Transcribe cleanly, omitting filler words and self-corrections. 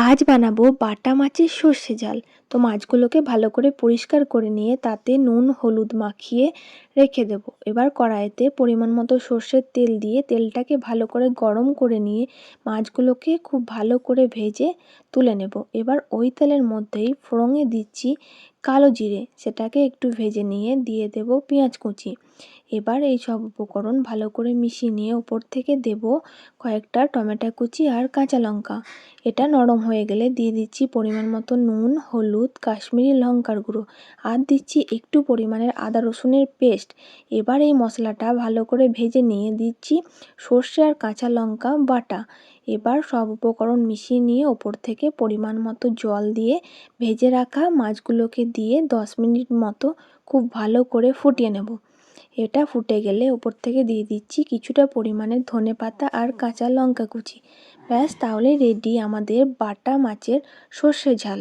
আজ বানাবো বাটা মাছের সর্ষে ঝাল। তো মাছগুলোকে ভালো করে পরিষ্কার করে নিয়ে তাতে নুন হলুদ মাখিয়ে রেখে দেবো। এবার কড়াইতে পরিমাণ মতো সর্ষের তেল দিয়ে তেলটাকে ভালো করে গরম করে নিয়ে মাছগুলোকে খুব ভালো করে ভেজে তুলে নেব। এবার ওই তেলের মধ্যেই ফোড়নে দিচ্ছি কালো জিরে, সেটাকে একটু ভেজে নিয়ে দিয়ে দেব পেঁয়াজ কুচি। এবার এই সব উপকরণ ভালো করে মিশিয়ে নিয়ে ওপর থেকে দেব কয়েকটা টমেটো কুচি আর কাঁচা লঙ্কা। এটা নরম হয়ে গেলে দিয়ে দিচ্ছি পরিমাণ মতো নুন হলুদ কাশ্মীরি লঙ্কার গুঁড়ো আর দিচ্ছি একটু পরিমাণের আদা রসুনের পেস্ট। এবার এই মশলাটা ভালো করে ভেজে নিয়ে দিচ্ছি সর্ষে আর কাঁচা লঙ্কা বাটা। এবার সব উপকরণ মিশিয়ে নিয়ে ওপর থেকে পরিমাণ মতো জল দিয়ে ভেজে রাখা মাছগুলোকে দিয়ে 10 মিনিট মতো খুব ভালো করে ফুটিয়ে নেব। এটা ফুটে গেলে ওপর থেকে দিয়ে দিচ্ছি কিছুটা পরিমাণে ধনেপাতা আর কাঁচা লঙ্কা কুচি। ব্যাস, তাহলে রেডি আমাদের বাটা মাছের সর্ষে ঝাল।